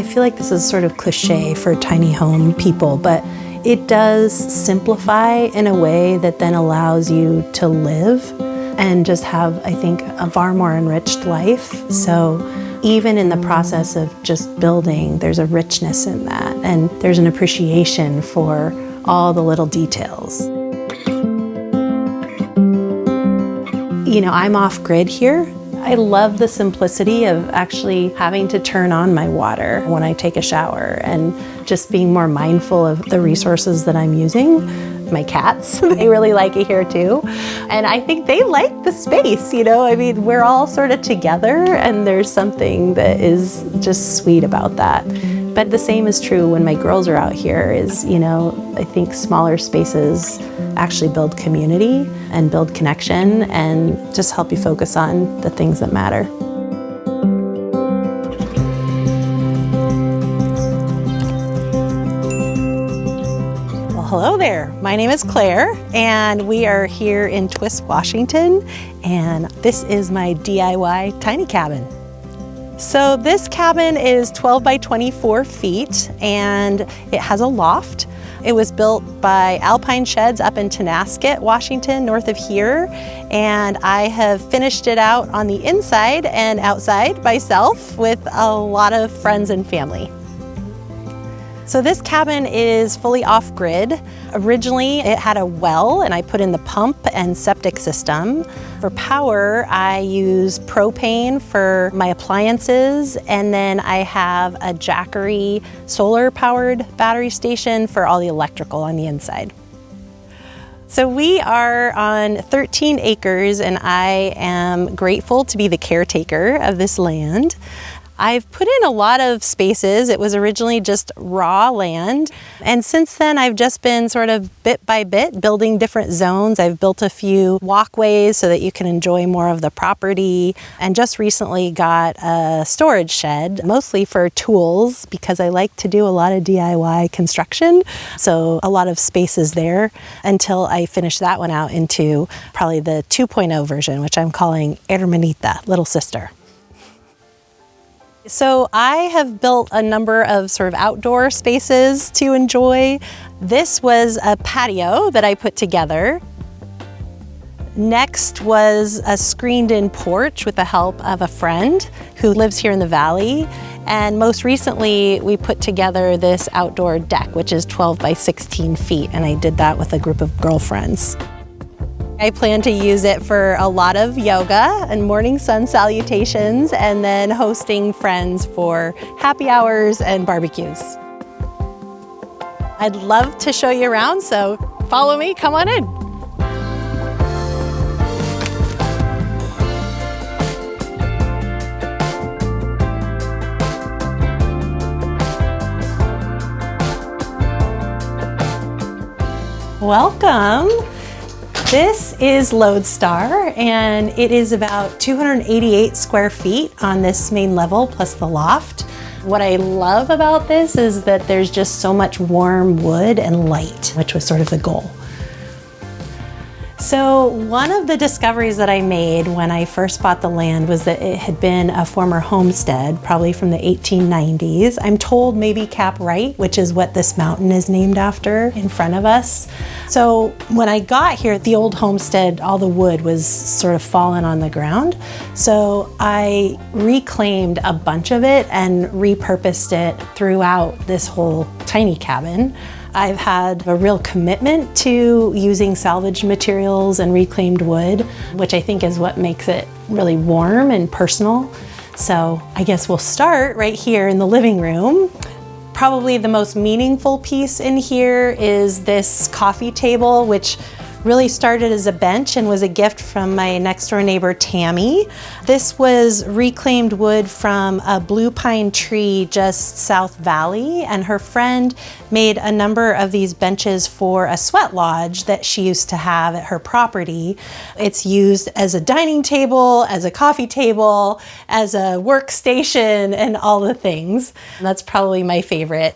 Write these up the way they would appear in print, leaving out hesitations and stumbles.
feel like this is sort of cliche for tiny home people, but it does simplify in a way that then allows you to live and just have, I think, a far more enriched life. So even in the process of just building, there's a richness in that, and there's an appreciation for all the little details. You know, I'm off grid here. I love the simplicity of actually having to turn on my water when I take a shower and just being more mindful of the resources that I'm using. My cats, they really like it here too. And I think they like the space, you know? I mean, we're all sort of together, and there's something that is just sweet about that. But the same is true when my girls are out here is, you know, I think smaller spaces actually build community and build connection and just help you focus on the things that matter. Well, hello there. My name is Claire, and we are here in Twist, Washington, and this is my DIY tiny cabin. So this cabin is 12 by 24 feet, and it has a loft. It was built by Alpine Sheds up in Tonasket, Washington, north of here. And I have finished it out on the inside and outside myself with a lot of friends and family. So this cabin is fully off-grid. Originally, it had a well, and I put in the pump and septic system. For power, I use propane for my appliances, and then I have a Jackery solar-powered battery station for all the electrical on the inside. So we are on 13 acres, and I am grateful to be the caretaker of this land. I've put in a lot of spaces. It was originally just raw land. And since then, I've just been sort of bit by bit building different zones. I've built a few walkways so that you can enjoy more of the property. And just recently got a storage shed, mostly for tools, because I like to do a lot of DIY construction. So a lot of spaces there until I finish that one out into probably the 2.0 version, which I'm calling Hermanita, little sister. So I have built a number of sort of outdoor spaces to enjoy. This was a patio that I put together. Next was a screened-in porch with the help of a friend who lives here in the valley. And most recently, we put together this outdoor deck, which is 12 by 16 feet, and I did that with a group of girlfriends. I plan to use it for a lot of yoga and morning sun salutations, and then hosting friends for happy hours and barbecues. I'd love to show you around, so follow me, come on in. Welcome. This is Lodestar, and it is about 288 square feet on this main level plus the loft. What I love about this is that there's just so much warm wood and light, which was sort of the goal. So one of the discoveries that I made when I first bought the land was that it had been a former homestead, probably from the 1890s. I'm told maybe Cap Wright, which is what this mountain is named after in front of us. So when I got here, the old homestead, all the wood was sort of fallen on the ground. So I reclaimed a bunch of it and repurposed it throughout this whole tiny cabin. I've had a real commitment to using salvaged materials and reclaimed wood, which I think is what makes it really warm and personal. So I guess we'll start right here in the living room. Probably the most meaningful piece in here is this coffee table, which really started as a bench and was a gift from my next door neighbor, Tammy. This was reclaimed wood from a blue pine tree just South Valley, and her friend made a number of these benches for a sweat lodge that she used to have at her property. It's used as a dining table, as a coffee table, as a workstation, and all the things. That's probably my favorite.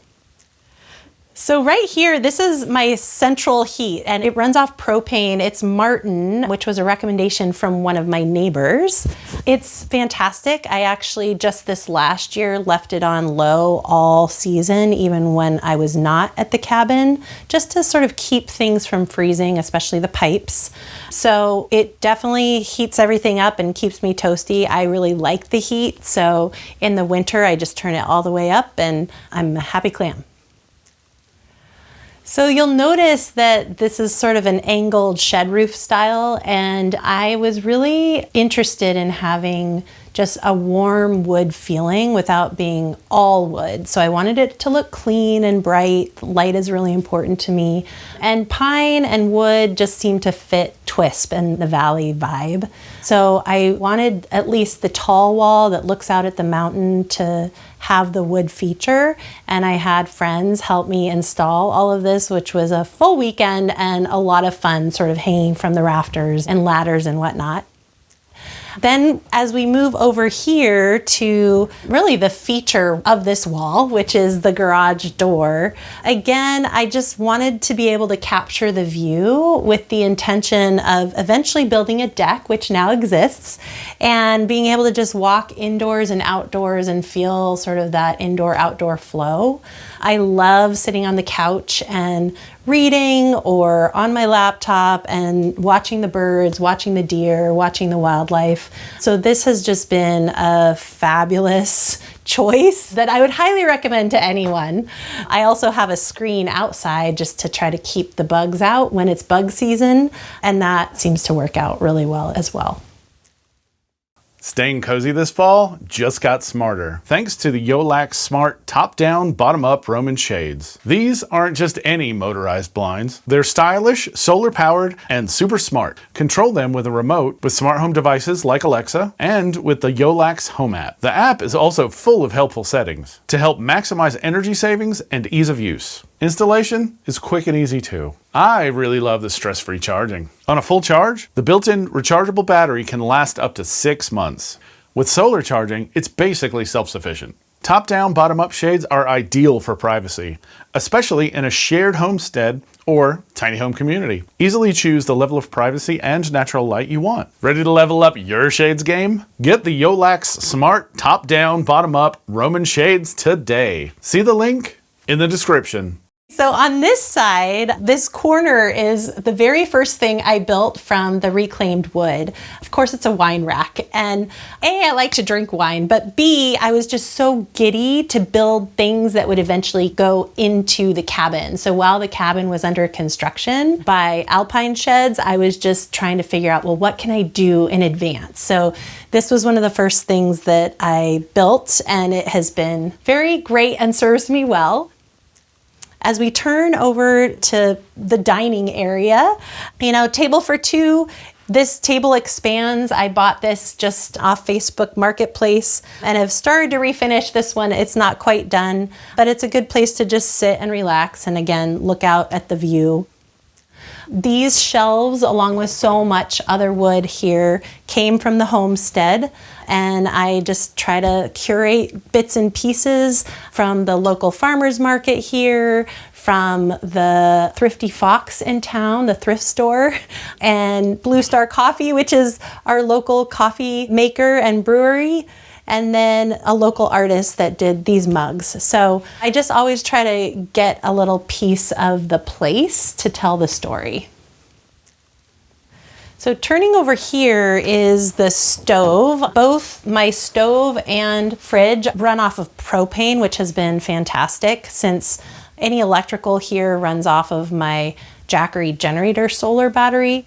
So right here, this is my central heat and it runs off propane. It's Martin, which was a recommendation from one of my neighbors. It's fantastic. I actually just this last year left it on low all season, even when I was not at the cabin, just to sort of keep things from freezing, especially the pipes. So it definitely heats everything up and keeps me toasty. I really like the heat. So in the winter, I just turn it all the way up and I'm a happy clam. So you'll notice that this is sort of an angled shed roof style, and I was really interested in having just a warm wood feeling without being all wood. So I wanted it to look clean and bright. Light is really important to me. And pine and wood just seem to fit Twisp and the valley vibe. So I wanted at least the tall wall that looks out at the mountain to have the wood feature. And I had friends help me install all of this, which was a full weekend and a lot of fun, sort of hanging from the rafters and ladders and whatnot. Then as we move over here to really the feature of this wall, which is the garage door, again, I just wanted to be able to capture the view with the intention of eventually building a deck, which now exists, and being able to just walk indoors and outdoors and feel sort of that indoor-outdoor flow. I love sitting on the couch and reading or on my laptop and watching the birds, watching the deer, watching the wildlife. So this has just been a fabulous choice that I would highly recommend to anyone. I also have a screen outside just to try to keep the bugs out when it's bug season, and that seems to work out really well as well. Staying cozy this fall just got smarter thanks to the Yolax Smart top-down, bottom-up Roman shades. These aren't just any motorized blinds. They're stylish, solar-powered, and super smart. Control them with a remote with smart home devices like Alexa and with the Yolax Home app. The app is also full of helpful settings to help maximize energy savings and ease of use. Installation is quick and easy too. I really love the stress-free charging. On a full charge, the built-in rechargeable battery can last up to 6 months. With solar charging, it's basically self-sufficient. Top-down, bottom-up shades are ideal for privacy, especially in a shared homestead or tiny home community. Easily choose the level of privacy and natural light you want. Ready to level up your shades game? Get the Yolax Smart top-down, bottom-up Roman shades today. See the link in the description. So on this side, this corner is the very first thing I built from the reclaimed wood. Of course, it's a wine rack, and A, I like to drink wine, but B, I was just so giddy to build things that would eventually go into the cabin. So while the cabin was under construction by Alpine Sheds, I was just trying to figure out, well, what can I do in advance? So this was one of the first things that I built, and it has been very great and serves me well. As we turn over to the dining area, table for two, this table expands. I bought this just off Facebook Marketplace and have started to refinish this one. It's not quite done, but it's a good place to just sit and relax and again, look out at the view. These shelves, along with so much other wood here, came from the homestead, and I just try to curate bits and pieces from the local farmers market here, from the Thrifty Fox in town, the thrift store, and Blue Star Coffee, which is our local coffee maker and brewery, and then a local artist that did these mugs. So I just always try to get a little piece of the place to tell the story. So turning over here is the stove. Both my stove and fridge run off of propane, which has been fantastic since any electrical here runs off of my Jackery generator solar battery.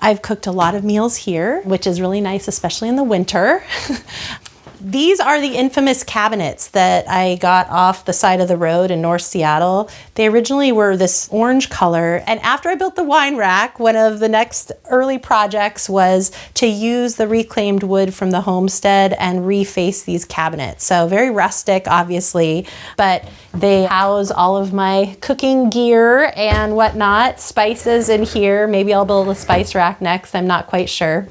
I've cooked a lot of meals here, which is really nice, especially in the winter. These are the infamous cabinets that I got off the side of the road in North Seattle. They originally were this orange color, and after I built the wine rack, one of the next early projects was to use the reclaimed wood from the homestead and reface these cabinets. So very rustic, obviously, but they house all of my cooking gear and whatnot, spices in here. Maybe I'll build a spice rack next, I'm not quite sure.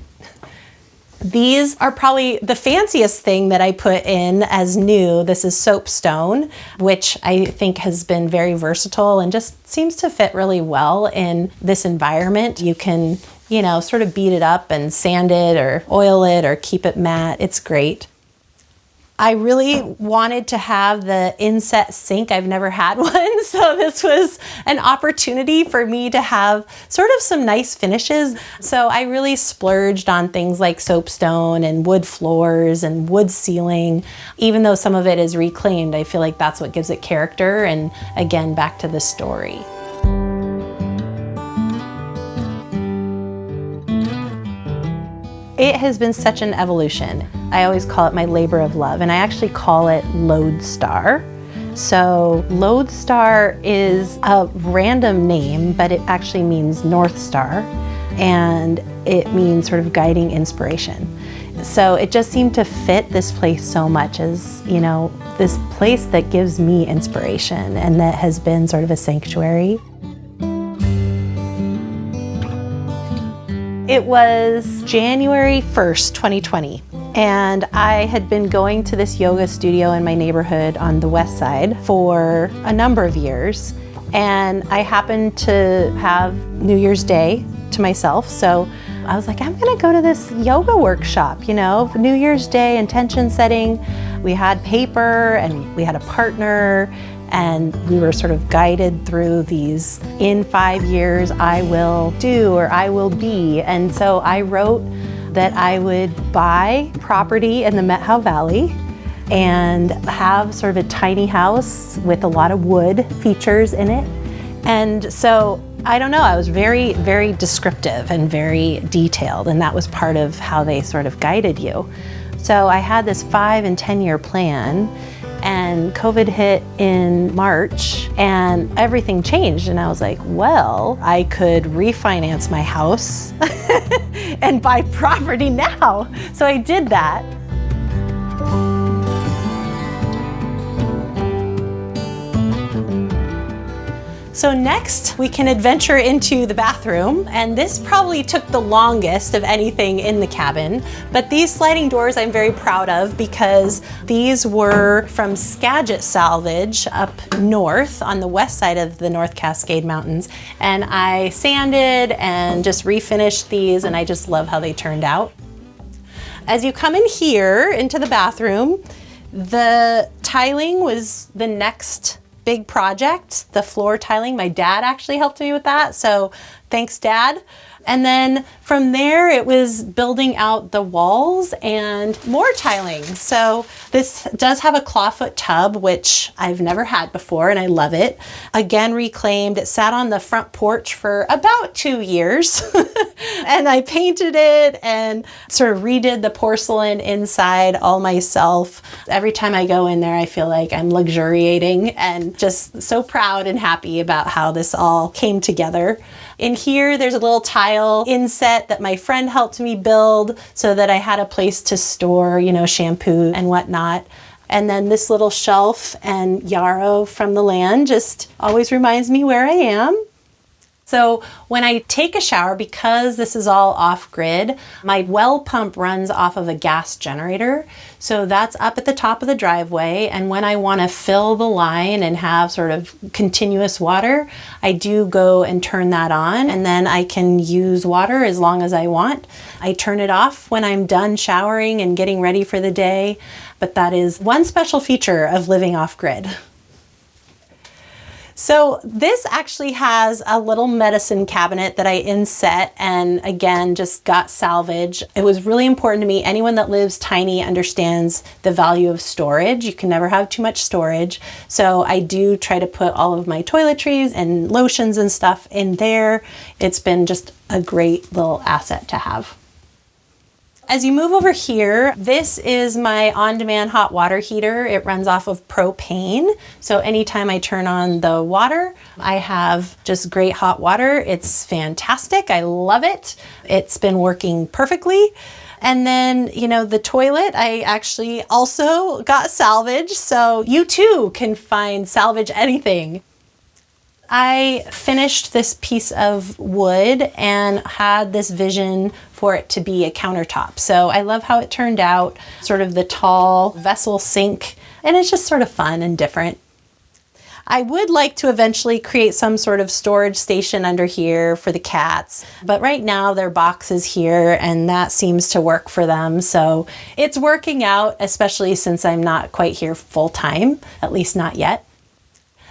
These are probably the fanciest thing that I put in as new. This is soapstone, which I think has been very versatile and just seems to fit really well in this environment. You can, you know, sort of beat it up and sand it or oil it or keep it matte. It's great. I really wanted to have the inset sink. I've never had one, so this was an opportunity for me to have sort of some nice finishes. So I really splurged on things like soapstone and wood floors and wood ceiling. Even though some of it is reclaimed, I feel like that's what gives it character, and again, back to the story. It has been such an evolution. I always call it my labor of love, and I actually call it Lodestar. So Lodestar is a random name, but it actually means North Star, and it means sort of guiding inspiration. So it just seemed to fit this place so much as, you know, this place that gives me inspiration and that has been sort of a sanctuary. It was January 1st, 2020, and I had been going to this yoga studio in my neighborhood on the west side for a number of years, and I happened to have New Year's Day to myself, so I was like, I'm gonna go to this yoga workshop, you know, New Year's Day, intention setting. We had paper and we had a partner, and we were sort of guided through these, in 5 years, I will do or I will be. And so I wrote that I would buy property in the Methow Valley and have sort of a tiny house with a lot of wood features in it. And so, I don't know, I was very, very descriptive and very detailed, and that was part of how they sort of guided you. So I had this 5 and 10-year plan, and COVID hit in March and everything changed, and I was like, well, I could refinance my house and buy property now. So I did that. So next, we can adventure into the bathroom, and this probably took the longest of anything in the cabin, but these sliding doors I'm very proud of because these were from Skagit Salvage up north on the west side of the North Cascade Mountains, and I sanded and just refinished these, and I just love how they turned out. As you come in here into the bathroom, the tiling was the next big project, the floor tiling. My dad actually helped me with that, so thanks, Dad. And then from there, it was building out the walls and more tiling. So this does have a clawfoot tub, which I've never had before, and I love it. Again, reclaimed. It sat on the front porch for about 2 years. And I painted it and sort of redid the porcelain inside all myself. Every time I go in there, I feel like I'm luxuriating and just so proud and happy about how this all came together. In here, there's a little tile inset that my friend helped me build so that I had a place to store, you know, shampoo and whatnot. And then this little shelf and yarrow from the land just always reminds me where I am. So when I take a shower, because this is all off-grid, my well pump runs off of a gas generator. So that's up at the top of the driveway. And when I want to fill the line and have sort of continuous water, I do go and turn that on, and then I can use water as long as I want. I turn it off when I'm done showering and getting ready for the day. But that is one special feature of living off-grid. So this actually has a little medicine cabinet that I inset and again just got salvage. It was really important to me. Anyone that lives tiny understands the value of storage. You can never have too much storage. So I do try to put all of my toiletries and lotions and stuff in there. It's been just a great little asset to have. As you move over here, this is my on-demand hot water heater. It runs off of propane. So anytime I turn on the water, I have just great hot water. It's fantastic. I love it. It's been working perfectly. And then, you know, the toilet, I actually also got salvage. So you too can find salvage anything. I finished this piece of wood and had this vision for it to be a countertop. So I love how it turned out, sort of the tall vessel sink, and it's just sort of fun and different. I would like to eventually create some sort of storage station under here for the cats, but right now their box is here and that seems to work for them. So it's working out, especially since I'm not quite here full time, at least not yet.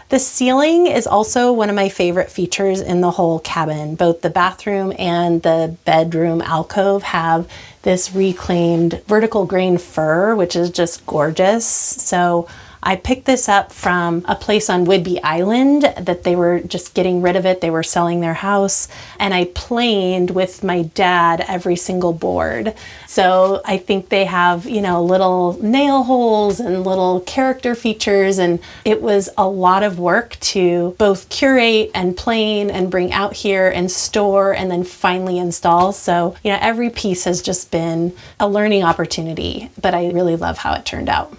The ceiling is also one of my favorite features in the whole cabin. Both the bathroom and the bedroom alcove have this reclaimed vertical grain fir, which is just gorgeous. So I picked this up from a place on Whidbey Island that they were just getting rid of it. They were selling their house, and I planed with my dad every single board. So I think they have, you know, little nail holes and little character features, and it was a lot of work to both curate and plane and bring out here and store and then finally install. So, you know, every piece has just been a learning opportunity, but I really love how it turned out.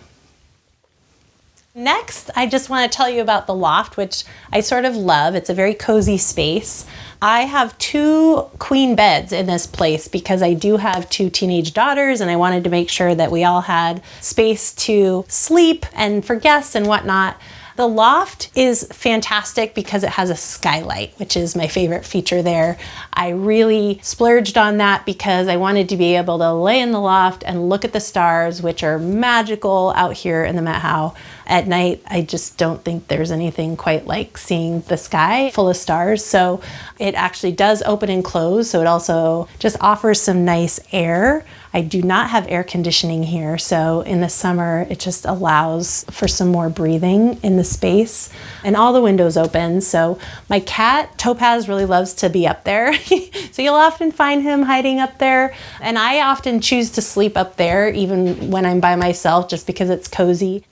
Next, I just want to tell you about the loft, which I sort of love. It's a very cozy space. I have 2 queen beds in this place because I do have 2 teenage daughters and I wanted to make sure that we all had space to sleep and for guests and whatnot. The loft is fantastic because it has a skylight, which is my favorite feature there. I really splurged on that because I wanted to be able to lay in the loft and look at the stars, which are magical out here in the Met How. At night, I just don't think there's anything quite like seeing the sky full of stars. So it actually does open and close. So it also just offers some nice air. I do not have air conditioning here, so in the summer it just allows for some more breathing in the space, and all the windows open. So my cat Topaz really loves to be up there. So you'll often find him hiding up there, and I often choose to sleep up there even when I'm by myself just because it's cozy.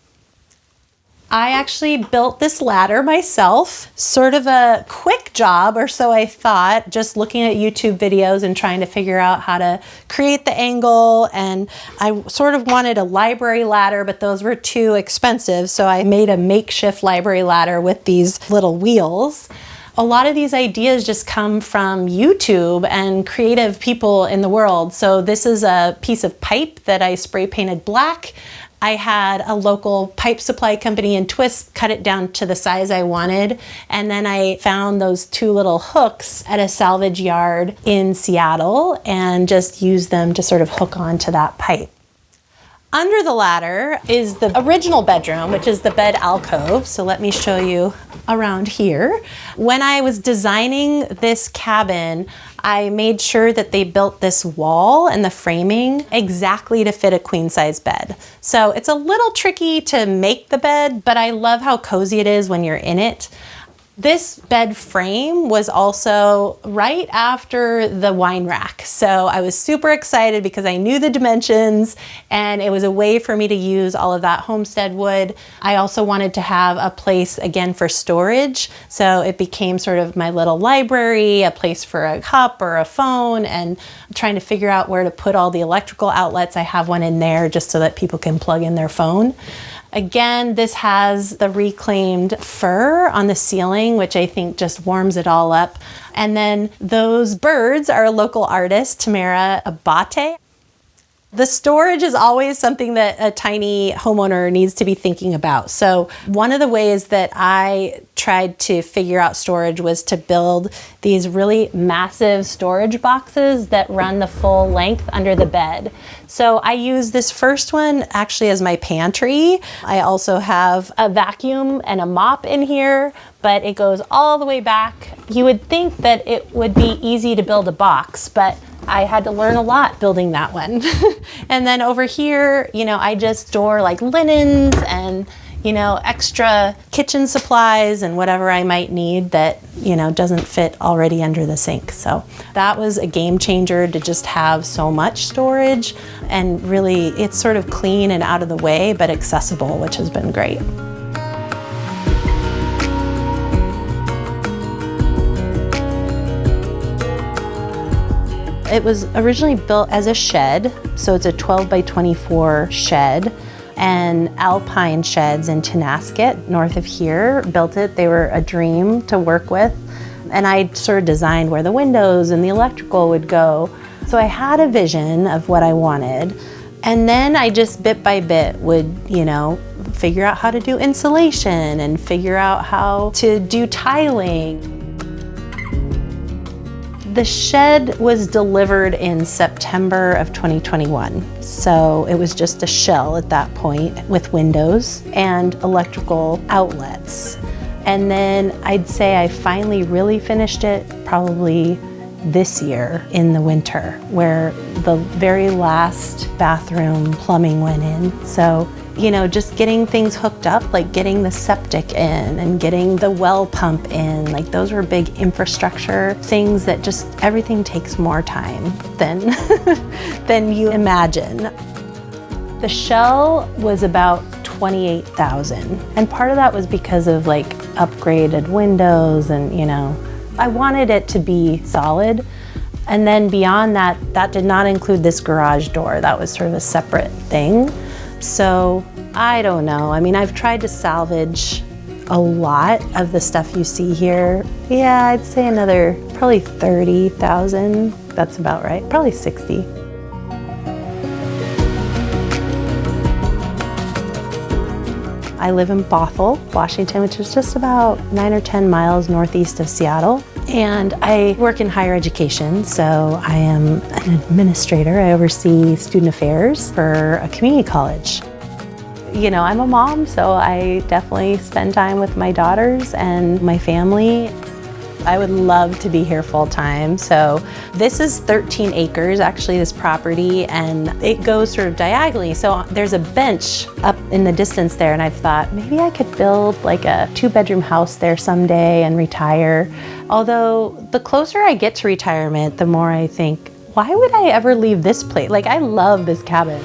I actually built this ladder myself, sort of a quick job, or so I thought, just looking at YouTube videos and trying to figure out how to create the angle. And I sort of wanted a library ladder, but those were too expensive. So I made a makeshift library ladder with these little wheels. A lot of these ideas just come from YouTube and creative people in the world. So this is a piece of pipe that I spray painted black. I had a local pipe supply company in Twist cut it down to the size I wanted, and then I found those 2 little hooks at a salvage yard in Seattle and just used them to sort of hook onto that pipe. Under the ladder is the original bedroom, which is the bed alcove. So let me show you around here. When I was designing this cabin, I made sure that they built this wall and the framing exactly to fit a queen size bed. So it's a little tricky to make the bed, but I love how cozy it is when you're in it. This bed frame was also right after the wine rack. So I was super excited because I knew the dimensions and it was a way for me to use all of that homestead wood. I also wanted to have a place again for storage. So it became sort of my little library, a place for a cup or a phone, and trying to figure out where to put all the electrical outlets. I have one in there just so that people can plug in their phone. Again, this has the reclaimed fur on the ceiling, which I think just warms it all up. And then those birds are a local artist, Tamara Abate. The storage is always something that a tiny homeowner needs to be thinking about. So one of the ways that I tried to figure out storage was to build these really massive storage boxes that run the full length under the bed. So I use this first one actually as my pantry. I also have a vacuum and a mop in here, but it goes all the way back. You would think that it would be easy to build a box, but I had to learn a lot building that one. And then over here, you know, I just store like linens and, you know, extra kitchen supplies and whatever I might need that, you know, doesn't fit already under the sink. So that was a game changer to just have so much storage, and really it's sort of clean and out of the way, but accessible, which has been great. It was originally built as a shed, so it's a 12 by 24 shed. and alpine sheds in Tonasket, north of here. Built it. They were a dream to work with. And I sort of designed where the windows and the electrical would go. So I had a vision of what I wanted. And then I just bit by bit would, figure out how to do insulation and figure out how to do tiling. The shed was delivered in September of 2021. So it was just a shell at that point with windows and electrical outlets. And then I'd say I finally really finished it probably this year in the winter, where the very last bathroom plumbing went in. So, just getting things hooked up, like getting the septic in and getting the well pump in, like those were big infrastructure things that just everything takes more time than, than you imagine. The shell was about $28,000. And part of that was because of like upgraded windows and, I wanted it to be solid. And then beyond that, that did not include this garage door. That was sort of a separate thing. So I don't know. I mean, I've tried to salvage a lot of the stuff you see here. Yeah, I'd say another probably 30,000. That's about right. Probably 60. I live in Bothell, Washington, which is just about 9 or 10 miles northeast of Seattle. And I work in higher education, so I am an administrator. I oversee student affairs for a community college. I'm a mom, so I definitely spend time with my daughters and my family. I would love to be here full time. So this is 13 acres, actually, this property, and it goes sort of diagonally. So there's a bench up in the distance there, and I've thought maybe I could build like a 2-bedroom house there someday and retire. Although the closer I get to retirement, the more I think, why would I ever leave this place? Like, I love this cabin.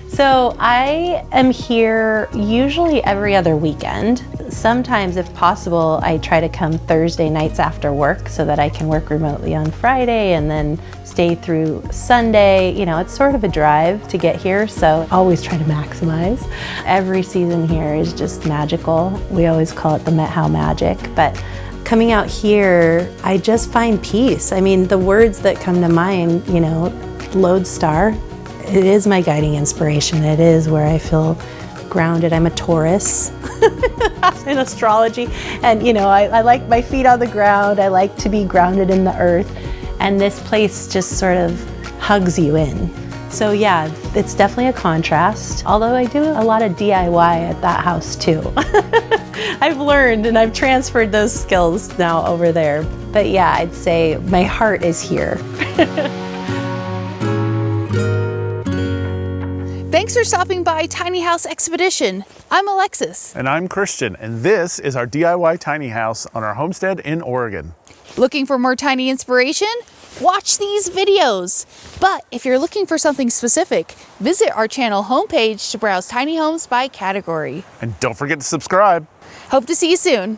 So I am here usually every other weekend. Sometimes, if possible, I try to come Thursday nights after work so that I can work remotely on Friday and then stay through Sunday. It's sort of a drive to get here, so I always try to maximize. Every season here is just magical. We always call it the Met How Magic, but coming out here, I just find peace. I mean, the words that come to mind, Lodestar, it is my guiding inspiration. It is where I feel grounded. I'm a Taurus in astrology. And, I like my feet on the ground. I like to be grounded in the earth. And this place just sort of hugs you in. So yeah, it's definitely a contrast. Although I do a lot of DIY at that house too. I've learned and I've transferred those skills now over there. But yeah, I'd say my heart is here. Thanks for stopping by Tiny House Expedition. I'm Alexis. And I'm Christian, and this is our DIY tiny house on our homestead in Oregon. Looking for more tiny inspiration? Watch these videos. But if you're looking for something specific, visit our channel homepage to browse tiny homes by category. And don't forget to subscribe. Hope to see you soon.